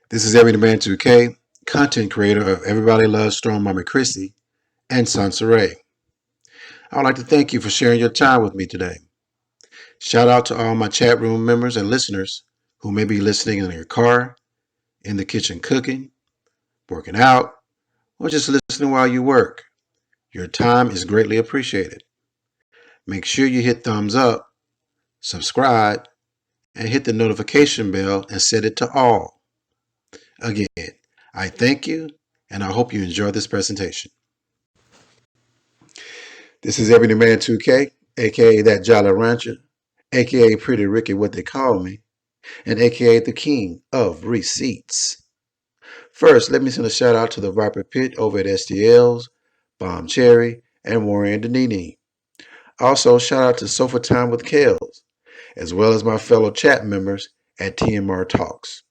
This is EB2K, content creator of Everybody Loves Strong Mama Chrissy and SONCERAE. I would like to thank you for sharing your time with me today. Shout out to all my chat room members and listeners who may be listening in your car, in the kitchen cooking, working out, or just listening while you work. Your time is greatly appreciated. Make sure you hit thumbs up, subscribe, and hit the notification bell and set it to all. Again, I thank you and I hope you enjoy this presentation. This is Ebony Man 2K, aka that Jolly Rancher, aka Pretty Ricky, what they call me, and aka the King of Receipts. First, let me send a shout out to the Viper Pit over at STL's, Bomb Cherry, and Warrior Danini. Also, shout out to Sofa Time with Kales, as well as my fellow chat members at TMR Talks.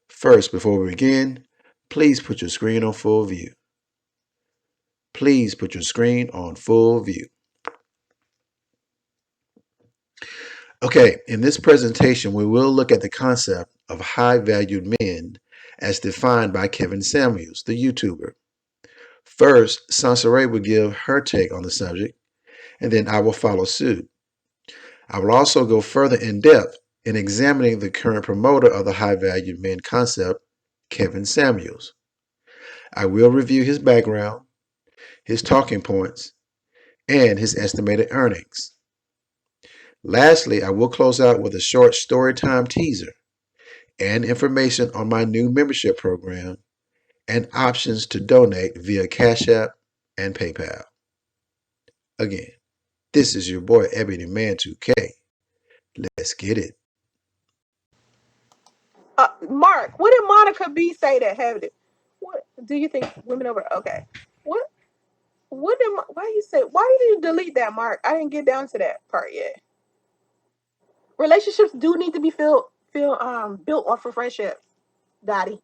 First, before we begin, please put your screen on full view. Please put your screen on full view. Okay, in this presentation, we will look at the concept of high-valued men as defined by Kevin Samuels, the YouTuber. First, SONCERAE will give her take on the subject, and then I will follow suit. I will also go further in depth in examining the current promoter of the high-valued men concept, Kevin Samuels. I will review his background, his talking points, and his estimated earnings. Lastly, I will close out with a short storytime teaser and information on my new membership program and options to donate via Cash App and PayPal. Again, this is your boy Ebony Man 2K. Let's get it. Mark, what did Monica B say that had it? What do you think women over? Okay, what? What did? Why you say? Why did you delete that, Mark? I didn't get down to that part yet. Relationships do need to be built off of friendship, Dottie.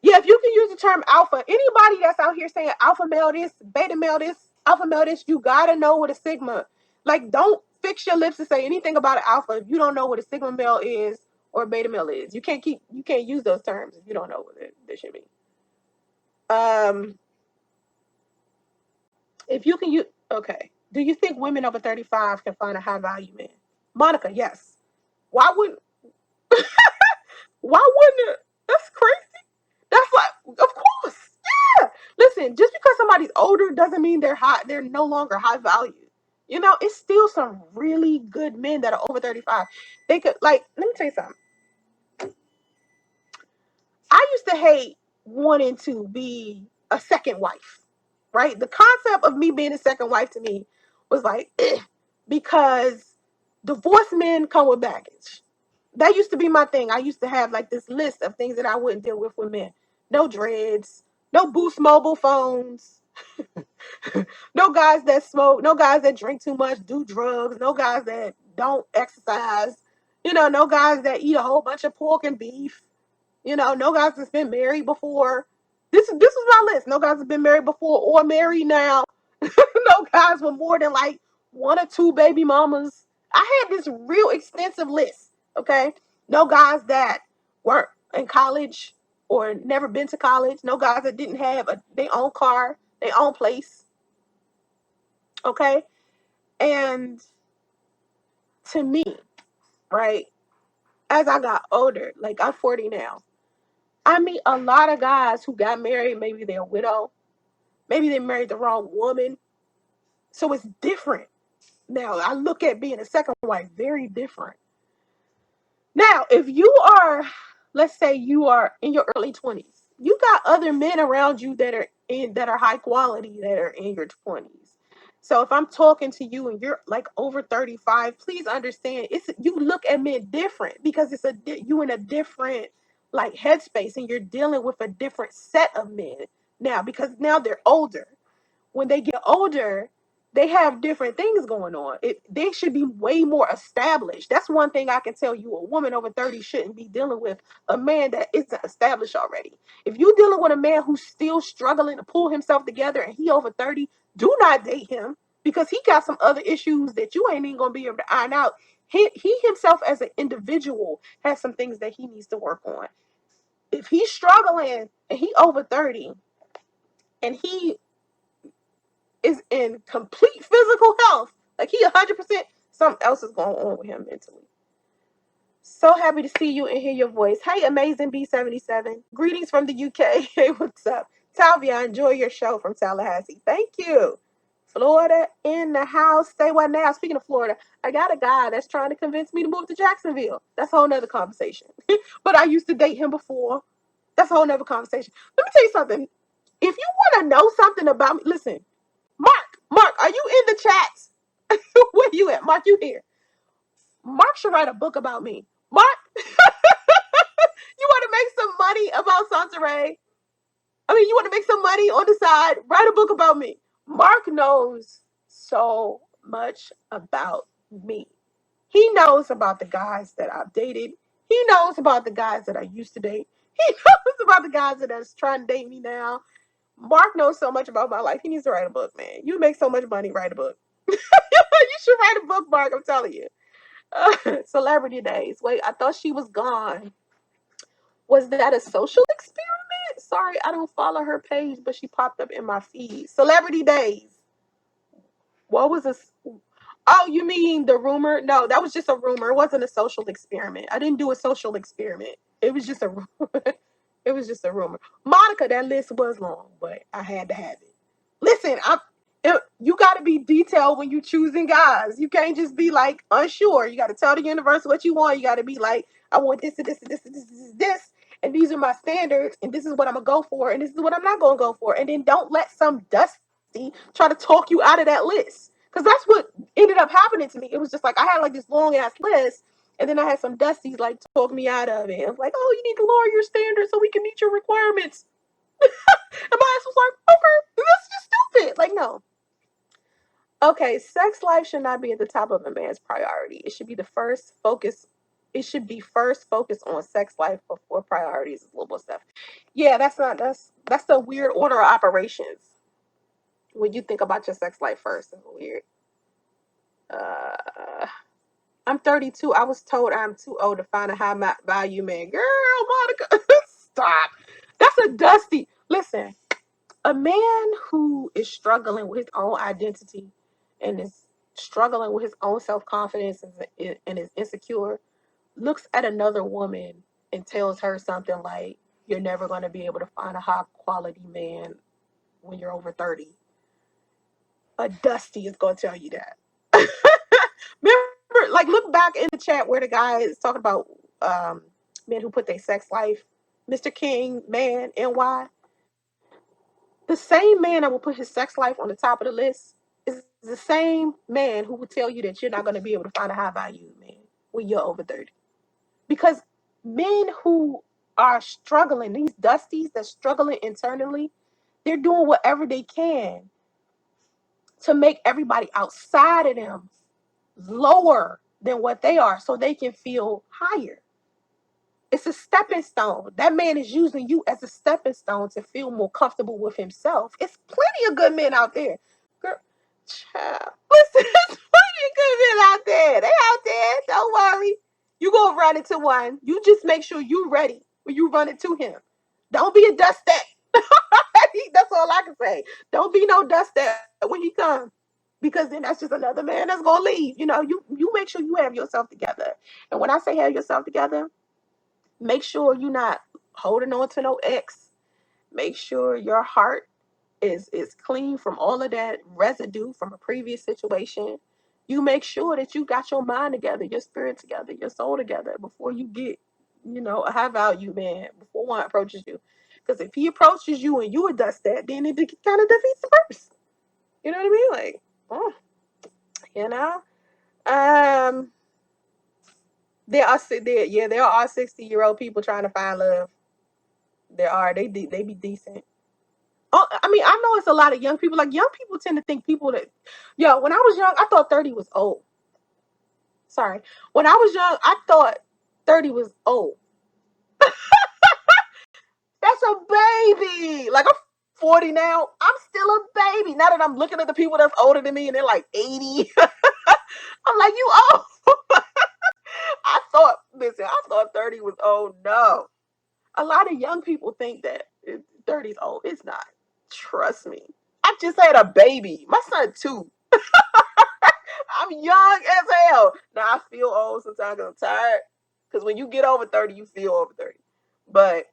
Yeah, if you can use the term alpha, anybody that's out here saying alpha male this, beta male this, alpha male this, you gotta know what a sigma. Like, don't fix your lips to say anything about an alpha if you don't know what a sigma male is or a beta male is. You can't use those terms if you don't know what they should be. If you can use okay. Do you think women over 35 can find a high value man? Monica, yes. Why wouldn't why wouldn't it? That's crazy. That's like, of course. Yeah. Listen, just because somebody's older doesn't mean they're no longer high value. You know, it's still some really good men that are over 35. They could like, let me tell you something. I used to hate wanting to be a second wife. Right? The concept of me being a second wife to me was like, because divorced men come with baggage. That used to be my thing. I used to have like this list of things that I wouldn't deal with men. No dreads, no Boost mobile phones, no guys that smoke, no guys that drink too much, do drugs, no guys that don't exercise, no guys that eat a whole bunch of pork and beef, no guys that's been married before. This is my list. No guys have been married before or married now. No guys with more than like one or two baby mamas. I had this real extensive list. Okay, no guys that weren't in college or never been to college. No guys that didn't have their own car, their own place. Okay, and to me, right, as I got older, like I'm 40 now, I meet a lot of guys who got married. Maybe they're a widow. Maybe they married the wrong woman. So it's different. Now, I look at being a second wife very different. Now, if you are, let's say you are in your early 20s, you got other men around you that are high quality that are in your 20s. So if I'm talking to you and you're like over 35, please understand you look at men different because you in a different like headspace and you're dealing with a different set of men now because now they're older. When they get older, they have different things going on. They should be way more established. That's one thing I can tell you. A woman over 30 shouldn't be dealing with a man that isn't established already. If you're dealing with a man who's still struggling to pull himself together and he over 30, do not date him because he got some other issues that you ain't even going to be able to iron out. he himself as an individual has some things that he needs to work on. If he's struggling and he over 30 and he is in complete physical health, like he 100%, something else is going on with him mentally. So happy to see you and hear your voice. Hey, amazing B77. Greetings from the UK. Hey, what's up? Talvia, enjoy your show from Tallahassee. Thank you. Florida in the house. Say what now? Speaking of Florida, I got a guy that's trying to convince me to move to Jacksonville. That's a whole nother conversation. But I used to date him before. That's a whole nother conversation. Let me tell you something. If you want to know something about me, listen, Mark, are you in the chats? Where you at? Mark, you here. Mark should write a book about me. Mark, you want to make some money about SONCERAE? I mean, you want to make some money on the side? Write a book about me. Mark knows so much about me. He knows about the guys that I've dated. He knows about the guys that I used to date. He knows about the guys that are trying to date me now. Mark knows so much about my life. He needs to write a book, man. You make so much money, write a book. You should write a book, Mark. I'm telling you. Celebrity days. Wait, I thought she was gone. Was that a social experiment? Sorry, I don't follow her page, but she popped up in my feed. Celebrity days. What was this? Oh, you mean the rumor? No, that was just a rumor. It wasn't a social experiment. I didn't do a social experiment. It was just a rumor. It was just a rumor. Monica, that list was long, but I had to have it. Listen, you got to be detailed when you choosing guys. You can't just be like unsure. You got to tell the universe what you want. You got to be like, I want this and this and this and this and this, and these are my standards, and this is what I'm gonna go for, and this is what I'm not gonna go for. And then don't let some dusty try to talk you out of that list, because that's what ended up happening to me. It was just like I had like this long ass list, and then I had some dusties like talk me out of it. I was like, oh, you need to lower your standards so we can meet your requirements. And my ass was like, okay, that's just stupid. Like, no. Okay, sex life should not be at the top of a man's priority. It should be the first focus. It should be first focused on sex life before priorities is little stuff. Yeah, that's the weird order of operations. When you think about your sex life first, it's weird. I'm 32. I was told I'm too old to find a high value man. Girl, Monica, stop. That's a dusty. Listen, a man who is struggling with his own identity and is struggling with his own self-confidence and is insecure looks at another woman and tells her something like, you're never going to be able to find a high quality man when you're over 30. A dusty is going to tell you that. Remember, like, look back in the chat where the guy is talking about men who put their sex life, Mr. King, man, NY. The same man that will put his sex life on the top of the list is the same man who will tell you that you're not going to be able to find a high value man when you're over 30. Because men who are struggling, these dusties that's struggling internally, they're doing whatever they can to make everybody outside of them lower than what they are so they can feel higher. It's a stepping stone. That man is using you as a stepping stone to feel more comfortable with himself. It's plenty of good men out there. Girl, child, listen, there's plenty of good men out there. They out there. Don't worry. You go run into one. You just make sure you're ready when you run into him. Don't be a dusty. That's all I can say. Don't be no dusty when he comes. Because then that's just another man that's gonna leave. You know, you make sure you have yourself together. And when I say have yourself together, make sure you're not holding on to no ex. Make sure your heart is clean from all of that residue from a previous situation. You make sure that you got your mind together, your spirit together, your soul together before you get, a high value man, before one approaches you. Because if he approaches you and you adjust that, then it kind of defeats the purpose. You know what I mean? Like, you know? There are 60-year-old people trying to find love. There are. They be decent. Oh, I mean, I know it's a lot of young people. Like, young people tend to think when I was young, I thought 30 was old. Sorry. When I was young, I thought 30 was old. That's a baby. Like, I'm 40 now. I'm still a baby. Now that I'm looking at the people that's older than me and they're like 80. I'm like, you old. thought 30 was old. No. A lot of young people think that 30 is old. It's not. Trust me. I just had a baby. My son, too. I'm young as hell. Now, I feel old sometimes because I'm tired. Because when you get over 30, you feel over 30. But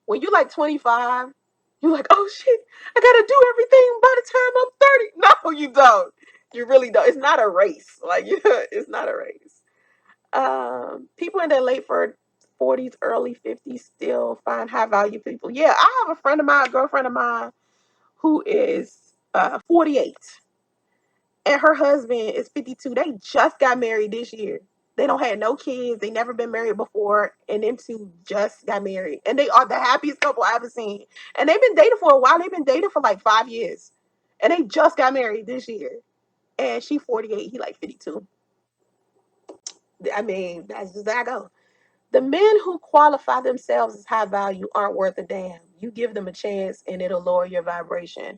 when you're like 25, you're like, oh shit, I gotta do everything by the time I'm 30. No, you don't. You really don't. It's not a race. Like, it's not a race. People in their late 40s, early 50s still find high value people. Yeah, I have a friend of mine, a girlfriend of mine, who is 48, and her husband is 52. They just got married this year. They don't have no kids. They never been married before, and them two just got married, and they are the happiest couple I've ever seen. And they've been dating for a while. They've been dating for like 5 years, and they just got married this year. And she 48, he like 52. I mean, that's just how I go. The men who qualify themselves as high value aren't worth a damn. You give them a chance, and it'll lower your vibration.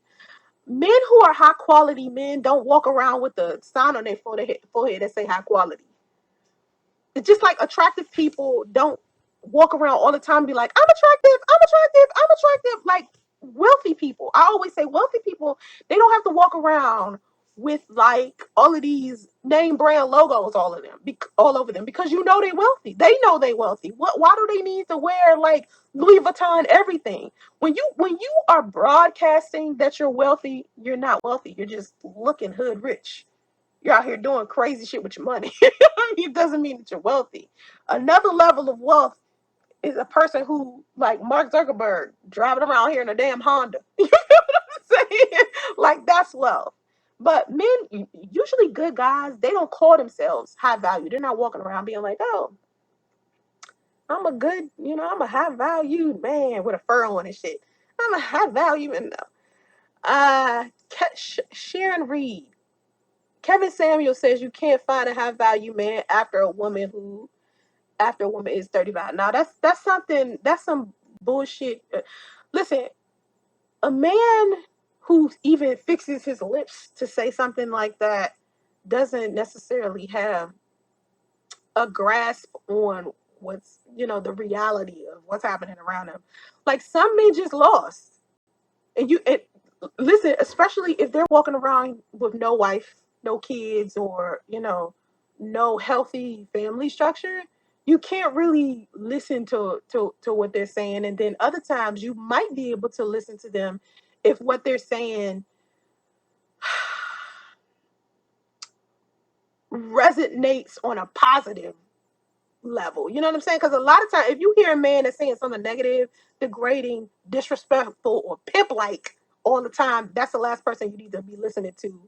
Men who are high quality men don't walk around with a sign on their forehead that say high quality. It's just like attractive people don't walk around all the time and be like, I'm attractive, I'm attractive, I'm attractive. Like wealthy people. I always say wealthy people, they don't have to walk around with like all of these name brand logos all over them because you know they wealthy. They know they wealthy. Why do they need to wear like Louis Vuitton everything? When you are broadcasting that you're wealthy, you're not wealthy. You're just looking hood rich. You're out here doing crazy shit with your money. It doesn't mean that you're wealthy. Another level of wealth is a person who, like Mark Zuckerberg, driving around here in a damn Honda. You know what I'm saying? Like, that's wealth. But men, usually good guys, they don't call themselves high value. They're not walking around being like, oh, I'm a high value man with a fur on and shit. I'm a high value man. Sharon Reed. Kevin Samuel says you can't find a high value man after a woman is 35. Now that's some bullshit. Listen, a man who even fixes his lips to say something like that doesn't necessarily have a grasp on the reality of what's happening around him. Like some men just lost. And listen, especially if they're walking around with no wife, no kids, or no healthy family structure, you can't really listen to what they're saying. And then other times you might be able to listen to them if what they're saying resonates on a positive level. You know what I'm saying? Because a lot of times, if you hear a man that's saying something negative, degrading, disrespectful, or pimp like all the time, that's the last person you need to be listening to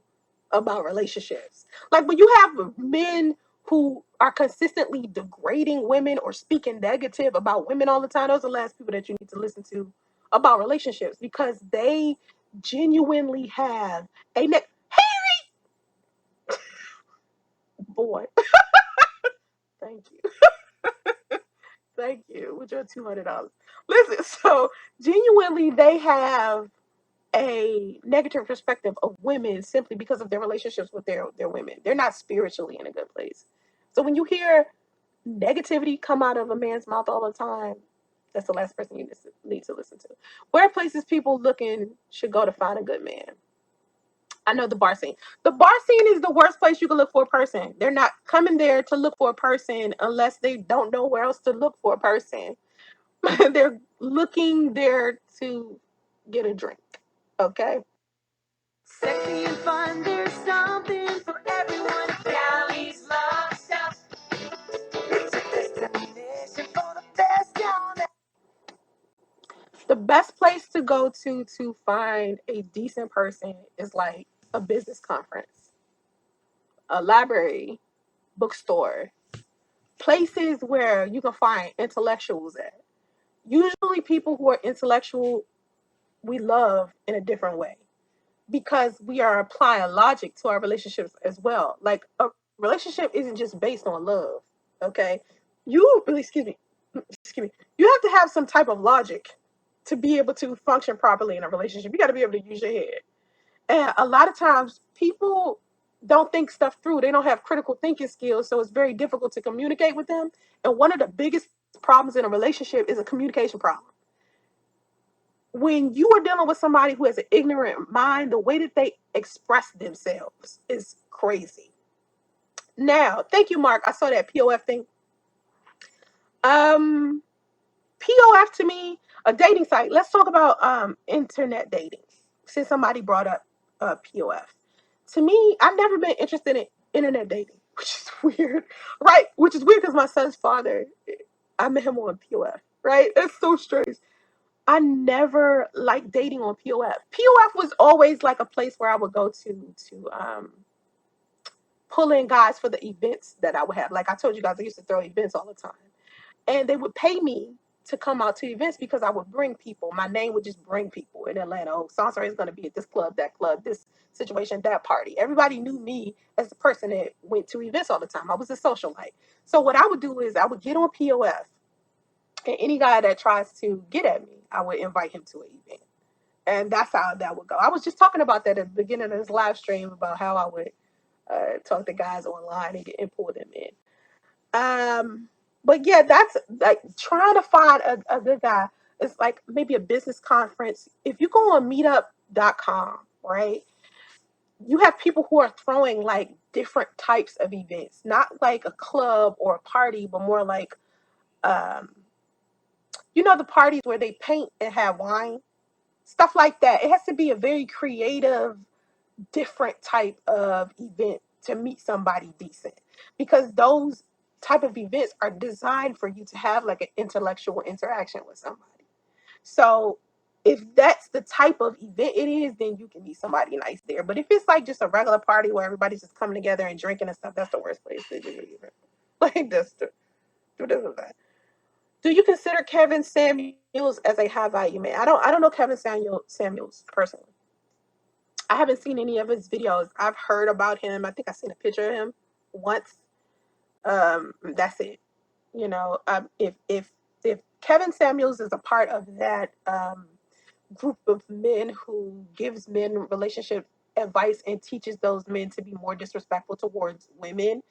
about relationships. Like when you have men who are consistently degrading women or speaking negative about women all the time, those are the last people that you need to listen to about relationships because they genuinely have Hey, boy, thank you. Thank you. With your $200. Listen, so genuinely, they have a negative perspective of women simply because of their relationships with their women. They're not spiritually in a good place. So when you hear negativity come out of a man's mouth all the time, that's the last person you need to listen to. Where places people looking should go to find a good man? I know the bar scene. The bar scene is the worst place you can look for a person. They're not coming there to look for a person unless they don't know where else to look for a person. They're looking there to get a drink. Okay? Sexy and fun, there's something for everyone. Cali's love stuff. It's a destination for the best down there. The best place to go to find a decent person is like a business conference, a library, bookstore, places where you can find intellectuals at. Usually people who are intellectual, we love in a different way because we are applying logic to our relationships as well. Like a relationship isn't just based on love. Okay. Excuse me. Excuse me. You have to have some type of logic to be able to function properly in a relationship. You got to be able to use your head. And a lot of times people don't think stuff through. They don't have critical thinking skills, so it's very difficult to communicate with them. And one of the biggest problems in a relationship is a communication problem. When you are dealing with somebody who has an ignorant mind, the way that they express themselves is crazy. Now, thank you, Mark. I saw that POF thing. POF to me, a dating site. Let's talk about internet dating. Since somebody brought up POF. To me, I've never been interested in internet dating, which is weird, right? Which is weird because my son's father, I met him on POF, right? That's so strange. I never liked dating on POF. POF was always like a place where I would go to pull in guys for the events that I would have. Like I told you guys, I used to throw events all the time. And they would pay me to come out to events because I would bring people. My name would just bring people in Atlanta. Oh, SONCERAE is going to be at this club, this situation, that party. Everybody knew me as the person that went to events all the time. I was a socialite. So what I would do is I would get on POF, and any guy that tries to get at me, I would invite him to an event. And that's how that would go. I was just talking about that at the beginning of this live stream about how I would talk to guys online and pull them in. But yeah, that's like trying to find a good guy. It's like maybe a business conference. If you go on meetup.com, right, you have people who are throwing like different types of events, not like a club or a party, but more like, um, the parties where they paint and have wine, stuff like that. It has to be a very creative, different type of event to meet somebody decent, because those type of events are designed for you to have like an intellectual interaction with somebody. So if that's the type of event it is, then you can meet somebody nice there. But if it's like just a regular party where everybody's just coming together and drinking and stuff, that's the worst place to do it. Even like that. Do you consider Kevin Samuels as a high value man? I don't know Kevin Samuels personally. I haven't seen any of his videos. I've heard about him. I think I've seen a picture of him once. That's it. If Kevin Samuels is a part of that group of men who gives men relationship advice and teaches those men to be more disrespectful towards women,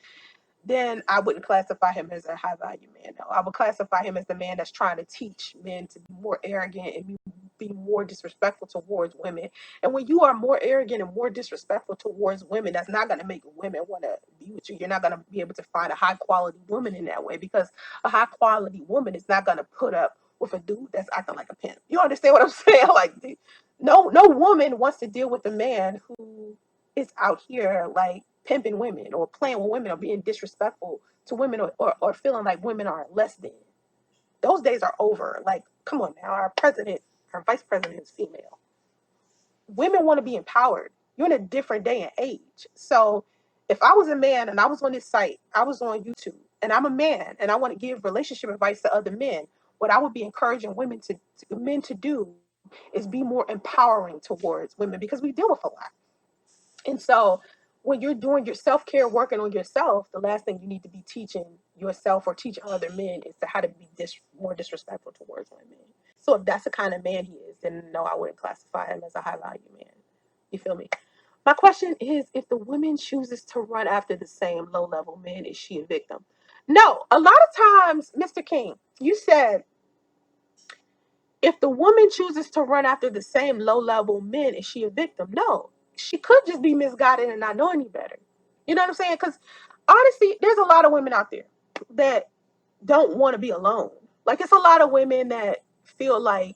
then I wouldn't classify him as a high value man. No, I would classify him as the man that's trying to teach men to be more arrogant and be more disrespectful towards women. And when you are more arrogant and more disrespectful towards women, that's not going to make women want to be with you. You're not going to be able to find a high quality woman in that way, because a high quality woman is not going to put up with a dude that's acting like a pimp. You understand what I'm saying? Like, no woman wants to deal with a man who is out here like pimping women or playing with women or being disrespectful to women, or feeling like women are less than. Those days are over. Like, come on now. Our vice president is female. Women want to be empowered. You're in a different day and age. So if I was a man and I was on this site, I was on YouTube, and I'm a man and I want to give relationship advice to other men, what I would be encouraging men to do is be more empowering towards women, because we deal with a lot. And so when you're doing your self-care, working on yourself, the last thing you need to be teaching yourself or teaching other men is to how to be more disrespectful towards women. So if that's the kind of man he is, then no, I wouldn't classify him as a high value man. You feel me? My question is, if the woman chooses to run after the same low level man, is she a victim? No, a lot of times, Mr. King, you said if the woman chooses to run after the same low level men, is she a victim? No, she could just be misguided and not know any better. You know what I'm saying? Because honestly, there's a lot of women out there that don't want to be alone. Like, it's a lot of women that feel like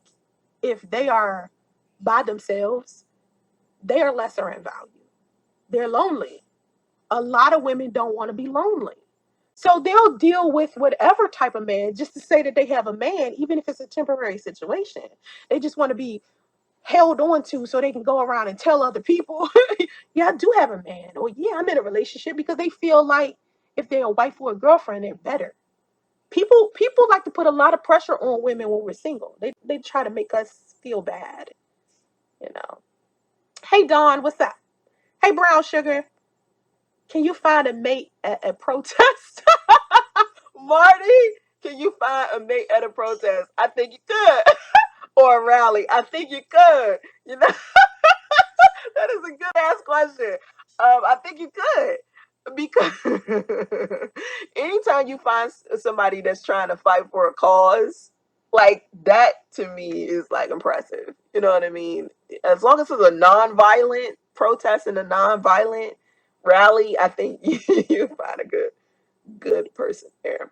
if they are by themselves, they are lesser in value. They're lonely. A lot of women don't want to be lonely. So they'll deal with whatever type of man just to say that they have a man, even if it's a temporary situation. They just want to be held on to so they can go around and tell other people, yeah, I do have a man, or yeah, I'm in a relationship, because they feel like if they're a wife or a girlfriend, they're better. People like to put a lot of pressure on women when we're single. They try to make us feel bad, you know. Hey Dawn, what's up? Hey Brown Sugar, can you find a mate at a protest? Marty, can you find a mate at a protest? I think you could. Or a rally. I think you could. You know, that is a good ass question. I think you could, because anytime you find somebody that's trying to fight for a cause, like that to me is like impressive. You know what I mean? As long as it's a non-violent protest and a non-violent rally, I think you find a good person there.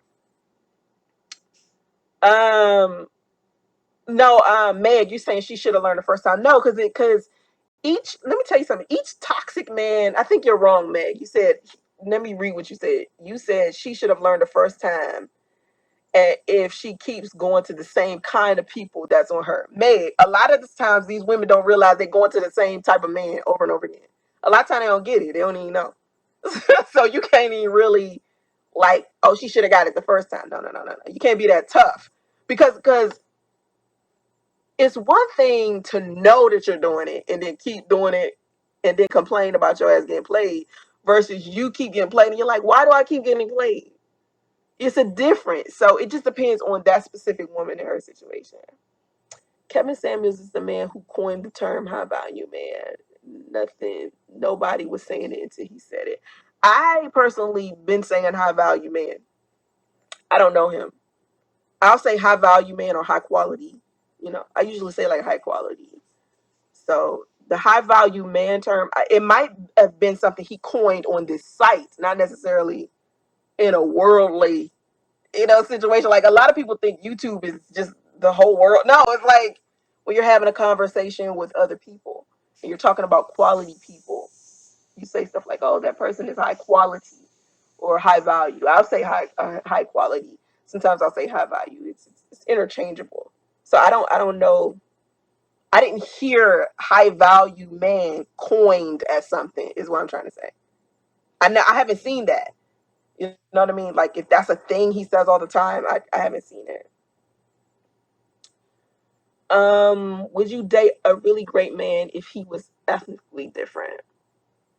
Um, no, Meg, you saying she should have learned the first time? No, because each, let me tell you something, each toxic man, I think you're wrong, Meg. You said, let me read what you said. You said she should have learned the first time, and if she keeps going to the same kind of people that's on her. Meg, a lot of the times these women don't realize they're going to the same type of man over and over again. A lot of times they don't get it. They don't even know. So you can't even really like, oh, she should have got it the first time. No, no, no, no, no. You can't be that tough. Because it's one thing to know that you're doing it and then keep doing it and then complain about your ass getting played, versus you keep getting played and you're like, why do I keep getting played? It's a difference. So it just depends on that specific woman and her situation. Kevin Samuels is the man who coined the term high value man. Nobody was saying it until he said it. I personally been saying high value man. I don't know him. I'll say high value man or high quality. I usually say like high quality. So the high value man term, it might have been something he coined on this site, not necessarily in a worldly, situation. Like a lot of people think YouTube is just the whole world. No, it's like when you're having a conversation with other people and you're talking about quality people, you say stuff like, "Oh, that person is high quality or high value." I'll say high quality. Sometimes I'll say high value. It's interchangeable. So I don't know. I didn't hear high value man coined as something, is what I'm trying to say. I haven't seen that. You know what I mean? Like if that's a thing he says all the time, I haven't seen it. Would you date a really great man if he was ethnically different?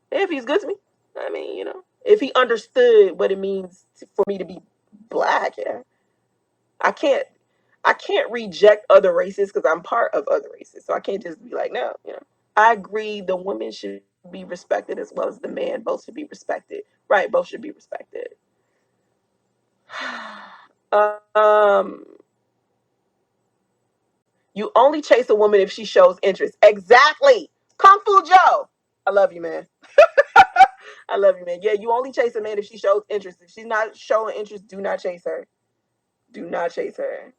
If he's good to me, I mean, if he understood what it means for me to be black, yeah. I can't I can't reject other races because I'm part of other races. So I can't just be like, no. I agree the women should be respected as well as the man. Both should be respected. Right, both should be respected. um you only chase a woman if she shows interest. Exactly. Kung Fu Joe. I love you, man. I love you, man. Yeah, you only chase a man if she shows interest. If she's not showing interest, do not chase her. Do not chase her.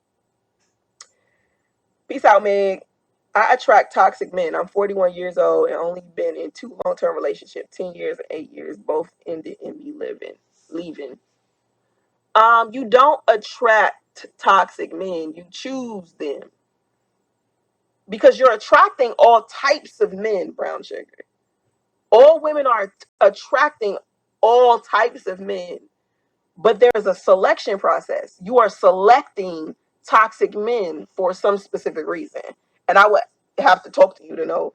Peace out, Meg. I attract toxic men. I'm 41 years old and only been in 2 long-term relationships, 10 years and 8 years. Both ended in me leaving. You don't attract toxic men. You choose them. Because you're attracting all types of men, brown sugar. All women are attracting all types of men. But there's a selection process. You are selecting toxic men for some specific reason. And I would have to talk to you to know.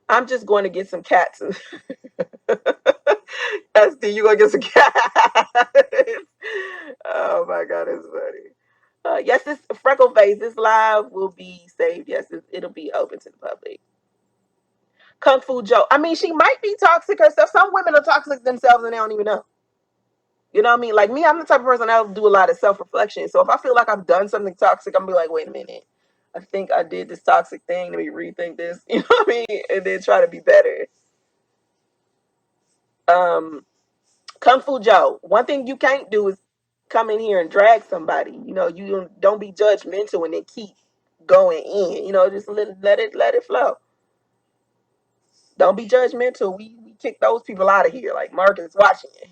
I'm just going to get some cats. SD, you gonna get some cats? Oh my god, it's funny. Yes, this freckle face. This live will be saved. Yes, it'll be open to the public. Kung Fu Joe. I mean, she might be toxic herself. Some women are toxic themselves and they don't even know. You know what I mean? Like me, I'm the type of person that'll do a lot of self-reflection. So if I feel like I've done something toxic, I'm gonna be like, wait a minute. I think I did this toxic thing. Let me rethink this. You know what I mean? And then try to be better. Kung Fu Joe. One thing you can't do is come in here and drag somebody. You don't be judgmental and then keep going in. Just let it flow. Don't be judgmental. We kick those people out of here. Like Mark is watching it.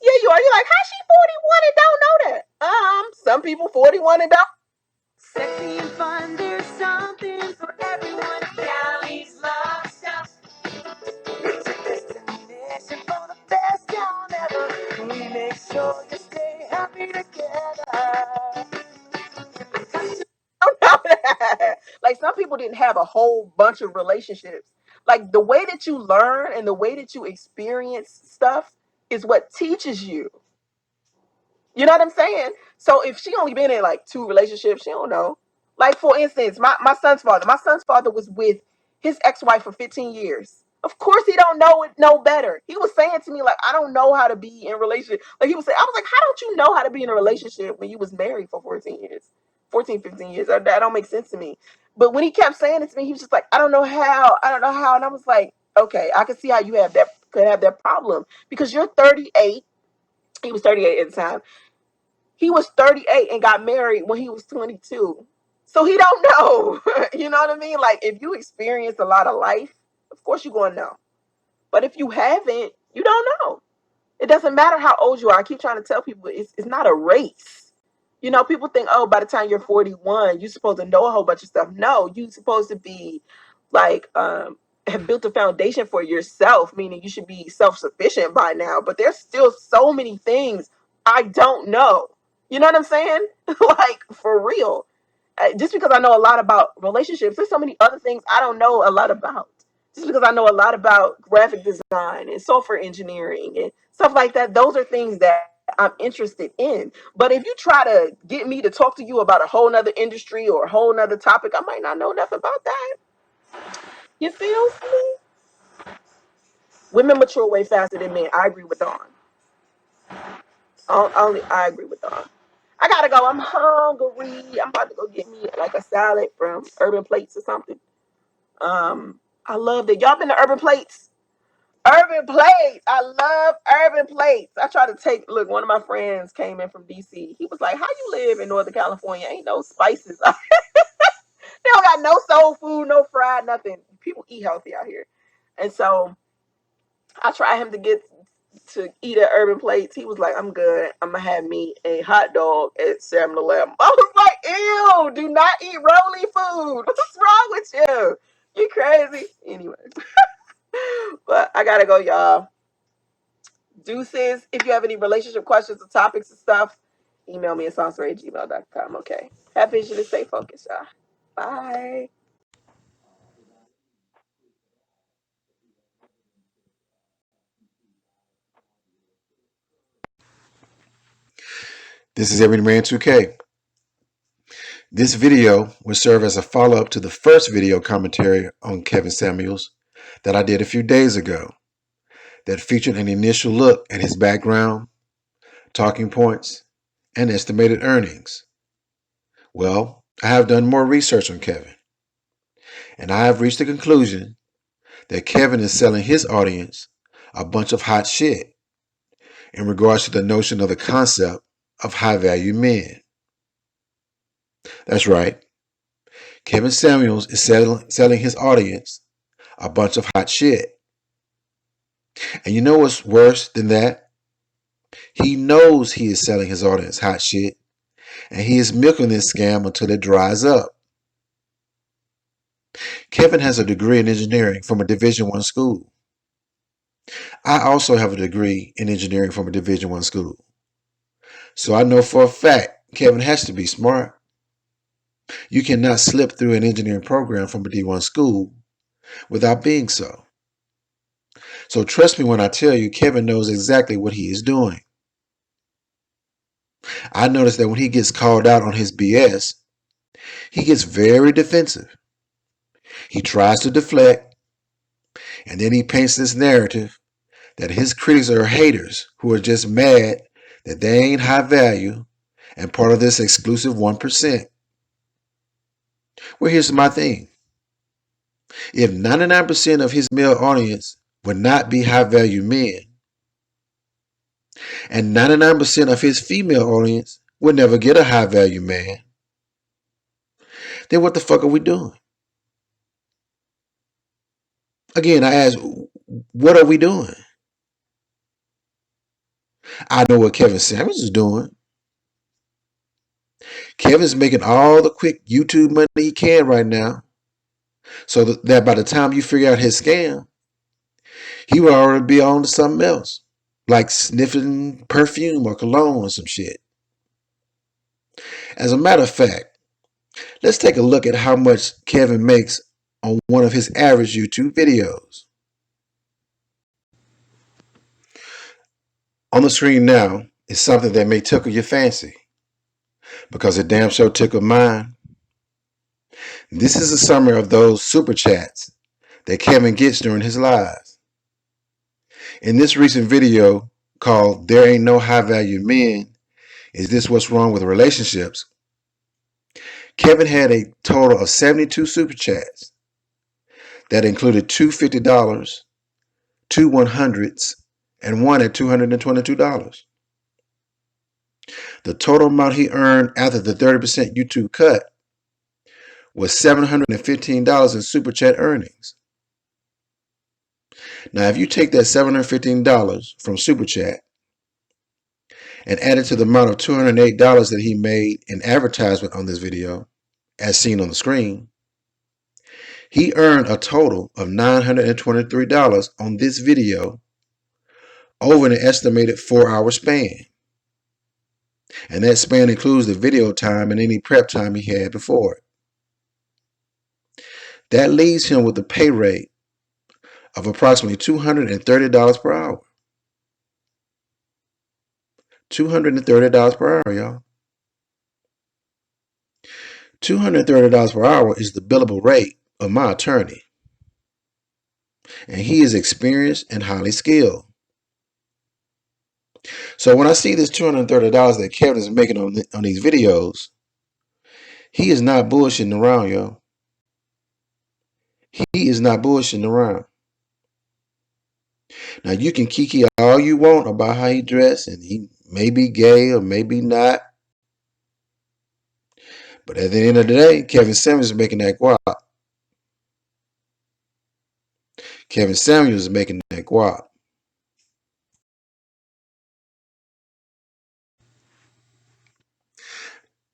Yeah, you are. You're like, how she 41 and don't know that? Some people 41 and don't. Sexy and fun, there's something for everyone. Callie's love stuff. It's a destination for the best time ever. We make sure you stay happy together. Like some people didn't have a whole bunch of relationships. Like the way that you learn and the way that you experience stuff is what teaches you. You know what I'm saying? So if she only been in like 2 relationships, she don't know. Like for instance, my son's father. My son's father was with his ex-wife for 15 years. Of course he don't know it no better. He was saying to me, like, I don't know how to be in a relationship. Like, he was saying, I was like, how don't you know how to be in a relationship when you was married for 14 years? 14, 15 years. That don't make sense to me. But when he kept saying it to me, he was just like, I don't know how. I don't know how. And I was like, okay, I can see how you could have that problem. Because you're 38. He was 38 at the time. He was 38 and got married when he was 22. So he don't know. You know what I mean? Like, if you experience a lot of life, of course you're going to know. But if you haven't, you don't know. It doesn't matter how old you are. I keep trying to tell people it's not a race. You know, people think, oh, by the time you're 41, you're supposed to know a whole bunch of stuff. No, you're supposed to be like, have built a foundation for yourself, meaning you should be self-sufficient by now. But there's still so many things I don't know. You know what I'm saying? Like, for real. Just because I know a lot about relationships, there's so many other things I don't know a lot about. Just because I know a lot about graphic design and software engineering and stuff like that, those are things that I'm interested in. But if you try to get me to talk to you about a whole nother industry or a whole nother topic, I might not know enough about that. You feel me? Women mature way faster than men. I agree with Dawn. I agree with Dawn. I gotta go. I'm hungry. I'm about to go get me like a salad from Urban Plates or something. I love that. Y'all been to Urban Plates? Urban Plates. I love Urban Plates. I try to look, one of my friends came in from DC. He was like, how you live in Northern California? Ain't no spices. They don't got no soul food, no fried, nothing. People eat healthy out here. And so I tried him to get to eat at Urban Plates. He was like, I'm good. I'm going to have me a hot dog at 7-Eleven. I was like, ew, do not eat rolly food. What's wrong with you? You crazy? Anyway. But I got to go, y'all. Deuces. If you have any relationship questions or topics and stuff, email me at SONCERAE@gmail.com. Okay. Have vision and stay focused, y'all. Bye. This is EB2K. This video will serve as a follow-up to the first video commentary on Kevin Samuels that I did a few days ago that featured an initial look at his background, talking points, and estimated earnings. Well, I have done more research on Kevin, and I have reached the conclusion that Kevin is selling his audience a bunch of hot shit in regards to the notion of the concept of high-value men. That's right. Kevin Samuels is selling his audience a bunch of hot shit. And you know what's worse than that? He knows he is selling his audience hot shit, and he is milking this scam until it dries up. Kevin has a degree in engineering from a Division I school. I also have a degree in engineering from a Division I school. So I know for a fact Kevin has to be smart. You cannot slip through an engineering program from a D1 school without being so. So trust me when I tell you, Kevin knows exactly what he is doing. I noticed that when he gets called out on his BS, he gets very defensive. He tries to deflect, and then he paints this narrative that his critics are haters who are just mad that they ain't high value and part of this exclusive 1%. Well, here's my thing. If 99% of his male audience would not be high value men, and 99% of his female audience would never get a high value man, then what the fuck are we doing? Again, I ask, what are we doing? I know what Kevin Samuels is doing. Kevin's making all the quick YouTube money he can right now, so that by the time you figure out his scam, he will already be on to something else, like sniffing perfume or cologne or some shit. As a matter of fact, let's take a look at how much Kevin makes on one of his average YouTube videos. On the screen now is something that may tickle your fancy, because it damn sure tickled mine. This is a summary of those super chats that Kevin gets during his lives. In this recent video called There Ain't No High Value Men, Is This What's Wrong with Relationships?, Kevin had a total of 72 super chats that included two $50, two $100s, and one at $222. The total amount he earned after the 30% YouTube cut was $715 in super chat earnings. Now, if you take that $715 from super chat and add it to the amount of $208 that he made in advertisement on this video, as seen on the screen, he earned a total of $923 on this video over an estimated 4-hour span. And that span includes the video time and any prep time he had before it. That leaves him with a pay rate of approximately $230 per hour. $230 per hour, y'all. $230 per hour is the billable rate of my attorney. And he is experienced and highly skilled. So when I see this $230 that Kevin is making on these videos, he is not bullshitting around, y'all. He is not bullshitting around. Now, you can kiki all you want about how he dressed, and he may be gay or maybe not. But at the end of the day, Kevin Samuels is making that guap. Kevin Samuels is making that guap.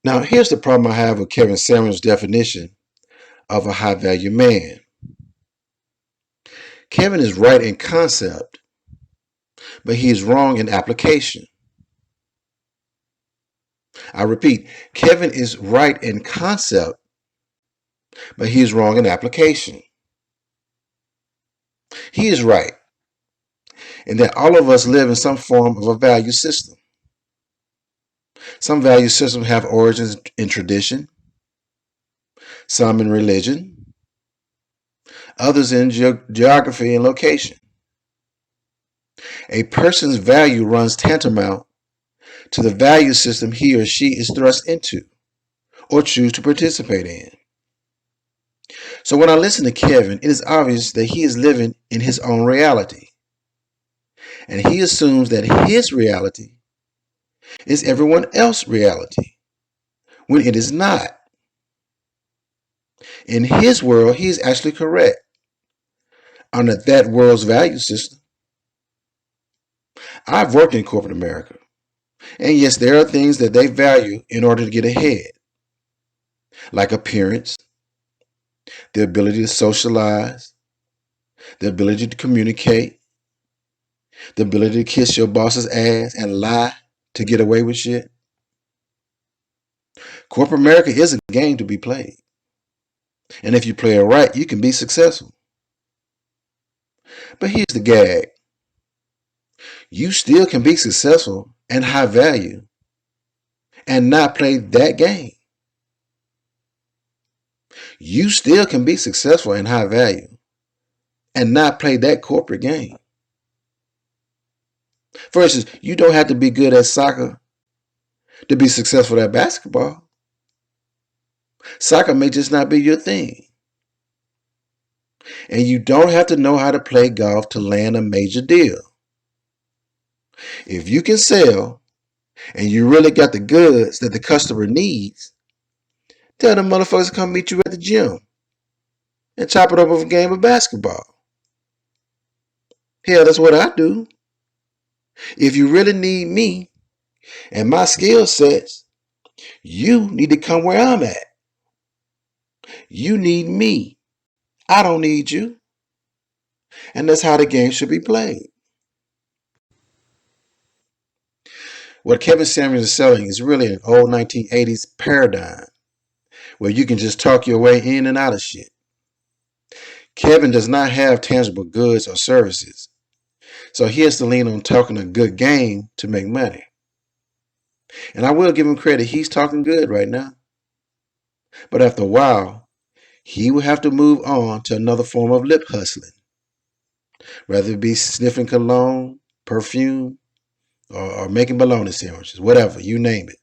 Now, here's the problem I have with Kevin Samuels' definition of a high-value man. Kevin is right in concept, but he is wrong in application. I repeat, Kevin is right in concept, but he is wrong in application. He is right in that all of us live in some form of a value system. Some value systems have origins in tradition, some in religion, others in geography and location. A person's value runs tantamount to the value system he or she is thrust into or choose to participate in. So when I listen to Kevin, it is obvious that he is living in his own reality. And he assumes that his reality is everyone else's reality, when it is not. In his world, he is actually correct under that world's value system. I've worked in corporate America, and yes, there are things that they value in order to get ahead, like appearance, the ability to socialize, the ability to communicate, the ability to kiss your boss's ass and lie to get away with shit. Corporate America is a game to be played. And if you play it right, you can be successful. But here's the gag. You still can be successful and high value and not play that game. You still can be successful and high value and not play that corporate game. For instance, you don't have to be good at soccer to be successful at basketball. Soccer may just not be your thing. And you don't have to know how to play golf to land a major deal. If you can sell and you really got the goods that the customer needs, tell them motherfuckers to come meet you at the gym and chop it up with a game of basketball. Hell, that's what I do. If you really need me and my skill sets, you need to come where I'm at. You need me. I don't need you. And that's how the game should be played. What Kevin Samuels is selling is really an old 1980s paradigm where you can just talk your way in and out of shit. Kevin does not have tangible goods or services, so he has to lean on talking a good game to make money. And I will give him credit, he's talking good right now. But after a while, he will have to move on to another form of lip hustling, whether it be sniffing cologne, perfume, or making bologna sandwiches, whatever, you name it.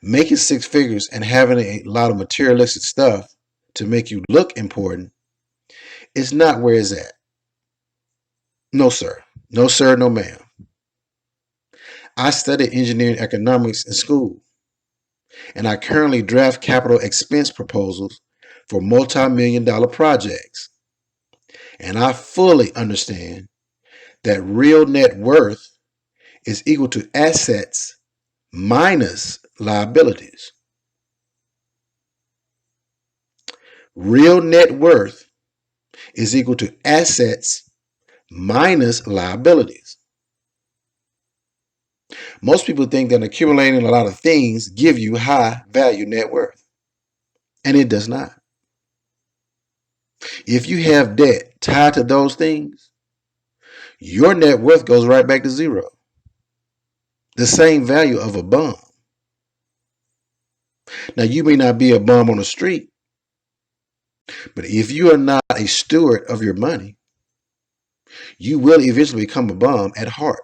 Making six figures and having a lot of materialistic stuff to make you look important is not where it's at. No, sir. No, sir. No, ma'am. I studied engineering economics in school, and I currently draft capital expense proposals for multi-million-dollar projects. And I fully understand that real net worth is equal to assets minus liabilities. Real net worth is equal to assets minus liabilities. Most people think that accumulating a lot of things give you high value net worth, and it does not. If you have debt tied to those things, your net worth goes right back to zero. The same value of a bum. Now, you may not be a bum on the street, but if you are not a steward of your money, you will eventually become a bum at heart.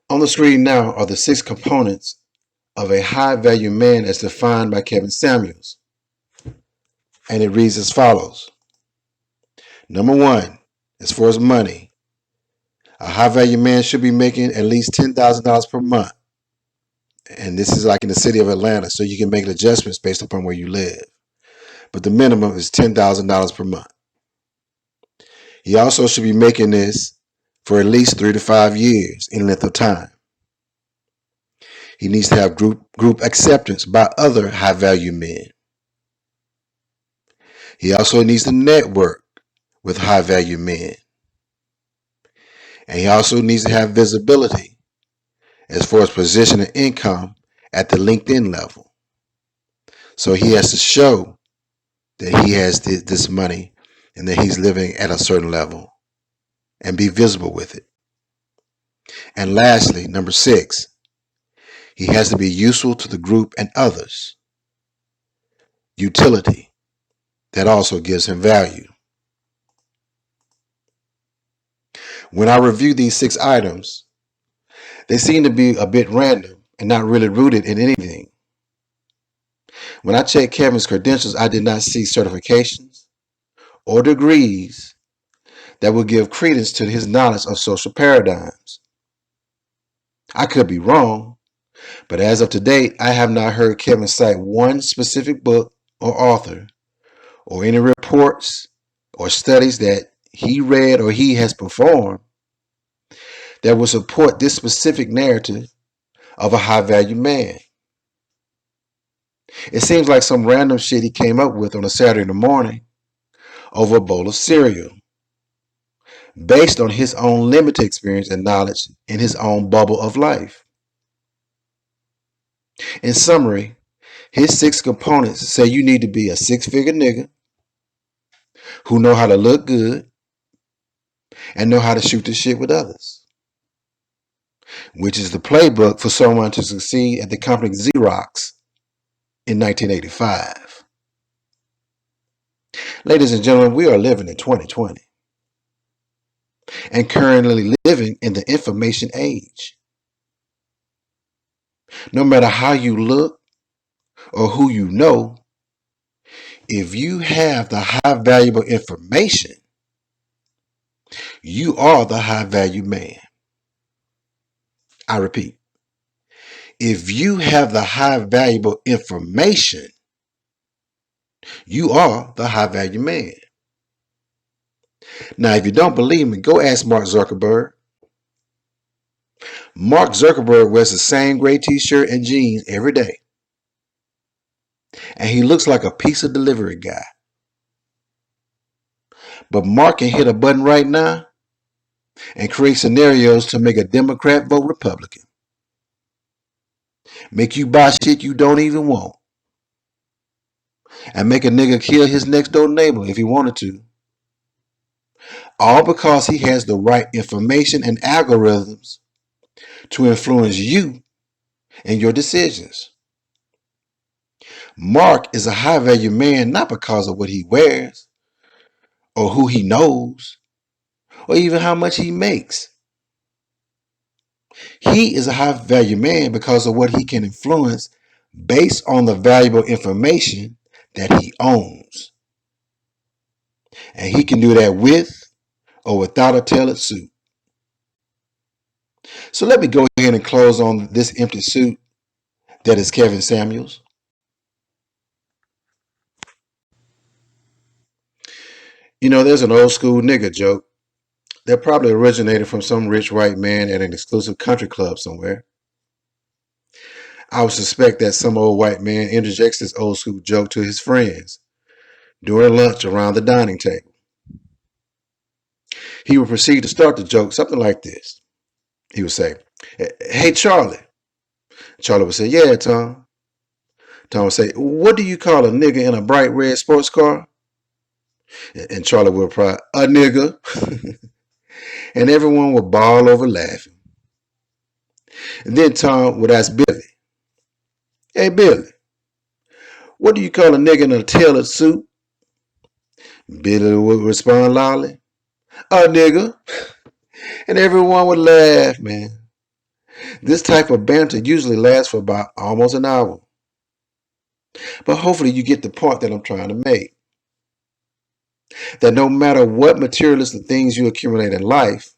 On the screen now are the 6 components of a high value man as defined by Kevin Samuels. And it reads as follows. Number 1, as far as money, a high value man should be making at least $10,000 per month. And this is like in the city of Atlanta, so you can make adjustments based upon where you live. But the minimum is $10,000 per month. He also should be making this for at least 3 to 5 years in length of time. He needs to have group acceptance by other high value men. He also needs to network with high value men. And he also needs to have visibility as far as position and income at the LinkedIn level. So he has to show that he has this money and that he's living at a certain level and be visible with it. And lastly, number 6, he has to be useful to the group and others. Utility. That also gives him value. When I review these 6 items, they seem to be a bit random and not really rooted in anything. When I checked Kevin's credentials, I did not see certifications or degrees that would give credence to his knowledge of social paradigms. I could be wrong, but as of today, I have not heard Kevin cite one specific book or author or any reports or studies that he read or he has performed that will support this specific narrative of a high-value man. It seems like some random shit he came up with on a Saturday morning over a bowl of cereal, based on his own limited experience and knowledge in his own bubble of life. In summary, his 6 components say you need to be a 6-figure nigga who know how to look good and know how to shoot the shit with others, which is the playbook for someone to succeed at the company Xerox in 1985. Ladies and gentlemen, we are living in 2020 and currently living in the information age. No matter how you look or who you know, if you have the high valuable information, you are the high value man. I repeat, if you have the high valuable information, you are the high value man. Now, if you don't believe me, go ask Mark Zuckerberg. Mark Zuckerberg wears the same gray t-shirt and jeans every day. And he looks like a pizza delivery guy. But Mark can hit a button right now and create scenarios to make a Democrat vote Republican. Make you buy shit you don't even want. And make a nigga kill his next door neighbor if he wanted to. All because he has the right information and algorithms to influence you and your decisions. Mark is a high value man not because of what he wears or who he knows or even how much he makes. He is a high value man because of what he can influence based on the valuable information that he owns. And he can do that with or without a tailored suit. So let me go ahead and close on this empty suit that is Kevin Samuels. You know, there's an old school nigga joke that probably originated from some rich white man at an exclusive country club somewhere. I would suspect that some old white man interjects this old school joke to his friends during lunch around the dining table. He would proceed to start the joke something like this. He would say, "Hey, Charlie." Charlie would say, "Yeah, Tom." Tom would say, "What do you call a nigga in a bright red sports car?" And Charlie would reply, "A nigga." And everyone would bawl over laughing. And then Tom would ask Billy, "Hey, Billy, what do you call a nigga in a tailored suit?" Billy would respond loudly, "A nigga." And everyone would laugh, man. This type of banter usually lasts for about almost an hour. But hopefully you get the point that I'm trying to make. That no matter what materialistic things you accumulate in life,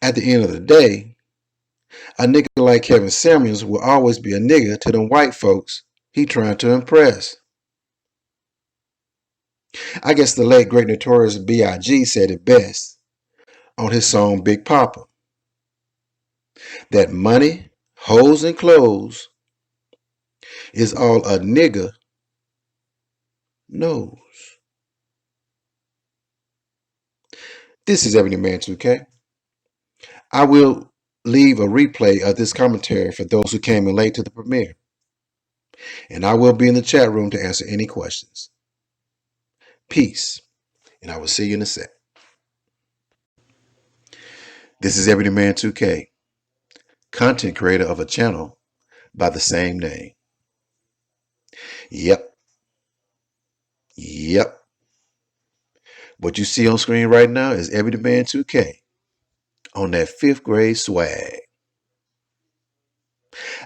at the end of the day, a nigga like Kevin Samuels will always be a nigga to them white folks he trying to impress. I guess the late great notorious B.I.G. said it best on his song Big Papa. That money, hoes, and clothes is all a nigga knows. This is Ebony Man 2K. I will leave a replay of this commentary for those who came in late to the premiere. And I will be in the chat room to answer any questions. Peace, and I will see you in a sec. This is Ebony Man 2K, content creator of a channel by the same name. Yep. What you see on screen right now is Ebony Man 2K on that 5th grade swag.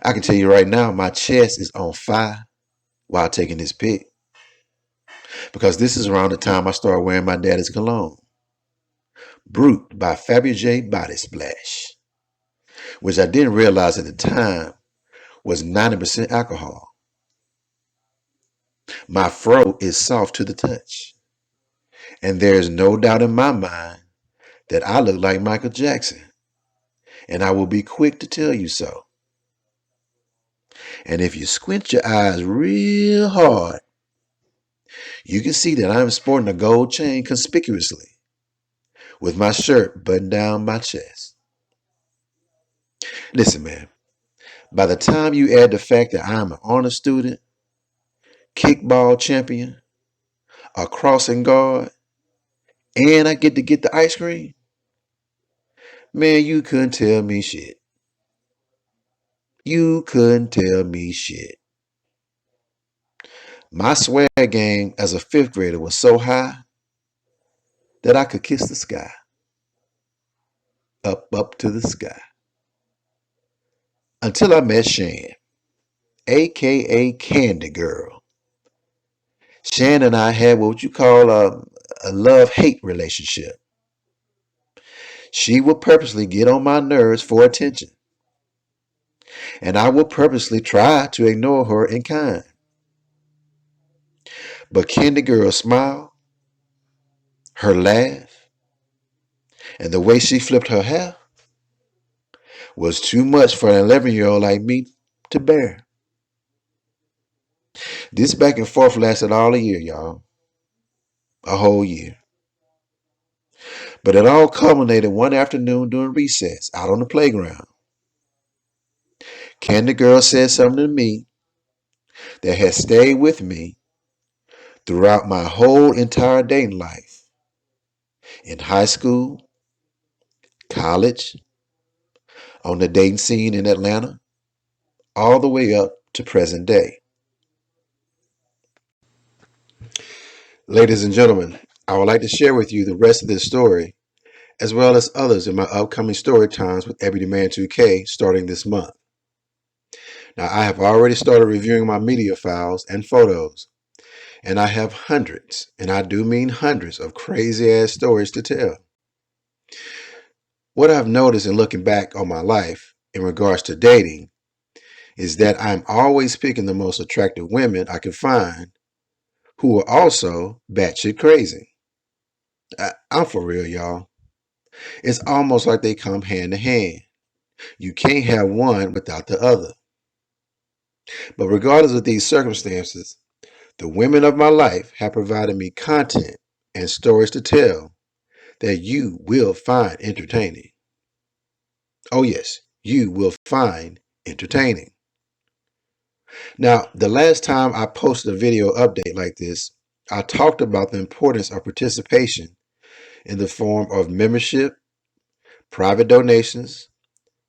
I can tell you right now, my chest is on fire while taking this pic. Because this is around the time I started wearing my daddy's cologne. Brute by Fabergé Body Splash. Which I didn't realize at the time was 90% alcohol. My fro is soft to the touch. And there is no doubt in my mind that I look like Michael Jackson. And I will be quick to tell you so. And if you squint your eyes real hard, you can see that I'm sporting a gold chain conspicuously with my shirt buttoned down my chest. Listen, man, by the time you add the fact that I'm an honor student, kickball champion, a crossing guard, and I get to get the ice cream, man, you couldn't tell me shit. You couldn't tell me shit. My swag game as a 5th grader was so high that I could kiss the sky. Up to the sky. Until I met Shan, aka Candy Girl. Shan and I had what you call a love-hate relationship. She would purposely get on my nerves for attention. And I would purposely try to ignore her in kind. But Candy Girl's smile, her laugh, and the way she flipped her hair was too much for an 11-year-old like me to bear. This back and forth lasted all a year, y'all. A whole year. But it all culminated one afternoon during recess out on the playground. Candy Girl said something to me that has stayed with me throughout my whole entire dating life. In high school, college, on the dating scene in Atlanta, all the way up to present day. Ladies and gentlemen, I would like to share with you the rest of this story, as well as others in my upcoming story times with EB2K starting this month. Now, I have already started reviewing my media files and photos, and I have hundreds, and I do mean hundreds, of crazy ass stories to tell. What I've noticed in looking back on my life in regards to dating is that I'm always picking the most attractive women I can find who are also batshit crazy. I'm for real, y'all. It's almost like they come hand to hand. You can't have one without the other. But regardless of these circumstances, the women of my life have provided me content and stories to tell that you will find entertaining. Oh, yes, you will find entertaining. Now, the last time I posted a video update like this, I talked about the importance of participation in the form of membership, private donations,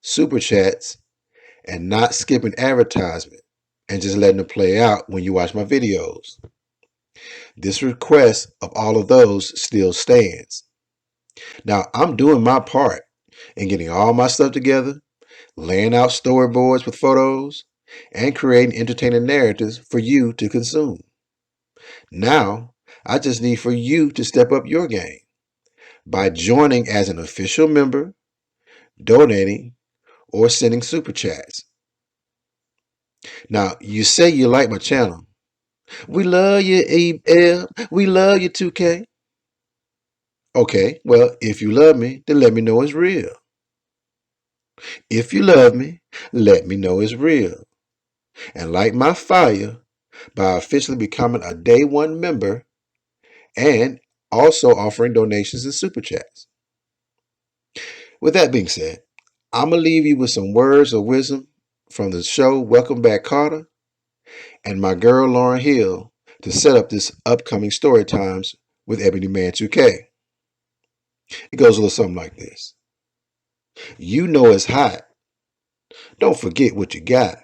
super chats, and not skipping advertisement and just letting it play out when you watch my videos. This request of all of those still stands. Now, I'm doing my part in getting all my stuff together, laying out storyboards with photos, and creating entertaining narratives for you to consume. Now, I just need for you to step up your game by joining as an official member, donating, or sending super chats. Now, you say you like my channel. We love you, EB. We love you, 2K. Okay, well, if you love me, then let me know it's real. If you love me, let me know it's real. And light my fire by officially becoming a day one member and also offering donations and super chats. With that being said, I'm going to leave you with some words of wisdom from the show Welcome Back, Carter, and my girl Lauren Hill to set up this upcoming story times with Ebony Man 2K. It goes a little something like this. You know it's hot. Don't forget what you got.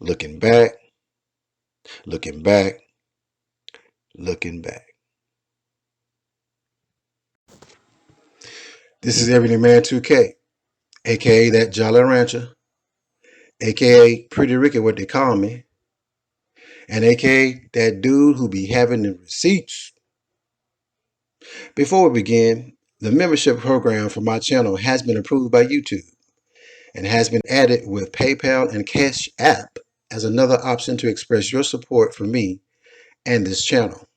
Looking back, looking back, looking back. This is Ebony Man 2K, aka that Jolly Rancher, aka Pretty Ricky, what they call me, and aka that dude who be having the receipts. Before we begin, the membership program for my channel has been approved by YouTube and has been added with PayPal and Cash App as another option to express your support for me and this channel.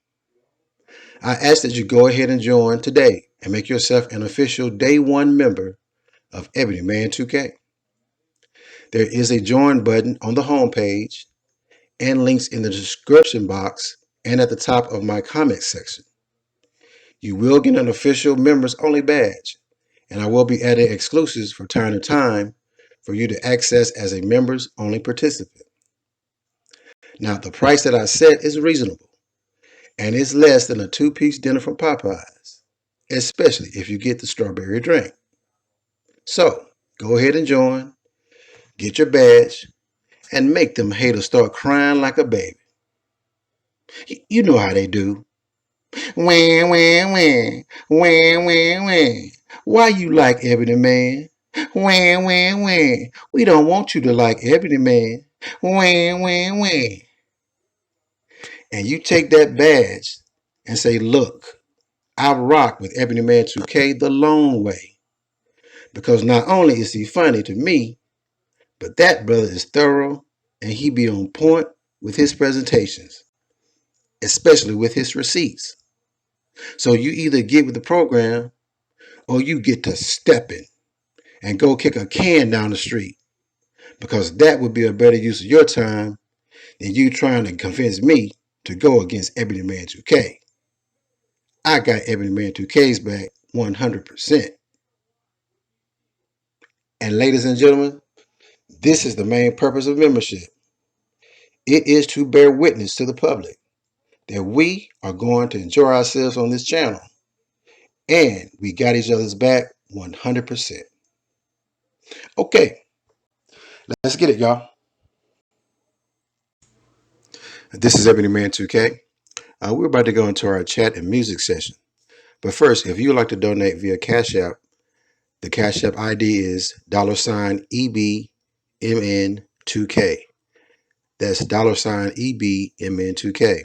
I ask that you go ahead and join today and make yourself an official day one member of Ebony Man 2K. There is a join button on the homepage and links in the description box and at the top of my comments section. You will get an official members only badge, and I will be adding exclusives from time to time for you to access as a members only participant. Now, the price that I set is reasonable, and it's less than a 2-piece dinner from Popeyes, especially if you get the strawberry drink. So, go ahead and join, get your badge, and make them haters start crying like a baby. You know how they do. Wah, wah, wah, wah, wah, wah. Why you like Ebony Man? Wah, wah, wah. We don't want you to like Ebony Man. Wah, wah, wah. And you take that badge and say, look, I rock with Ebony Man 2K the long way. Because not only is he funny to me, but that brother is thorough and he be on point with his presentations, especially with his receipts. So you either get with the program or you get to stepping and go kick a can down the street, because that would be a better use of your time than you trying to convince me to go against Ebony Man 2K. I got Ebony Man 2K's back 100%. And ladies and gentlemen, this is the main purpose of membership. It is to bear witness to the public that we are going to enjoy ourselves on this channel, and we got each other's back 100%. Okay, let's get it, y'all. This is Ebony Man 2K. We're about to go into our chat and music session. But first, if you would like to donate via Cash App, the Cash App ID is $EBMN2K. That's $EBMN2K.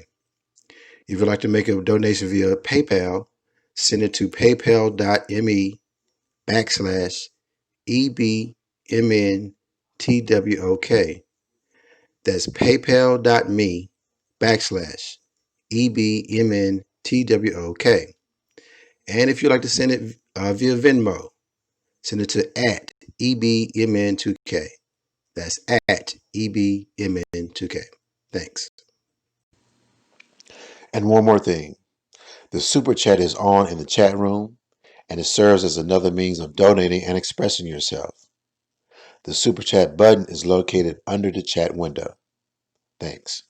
If you'd like to make a donation via PayPal, send it to paypal.me/EBMNTWOK. That's paypal.me/EBMNTWOK. And if you'd like to send it via Venmo, send it to @EBMN2K. That's @EBMN2K. Thanks. And one more thing. The Super Chat is on in the chat room, and it serves as another means of donating and expressing yourself. The Super Chat button is located under the chat window. Thanks.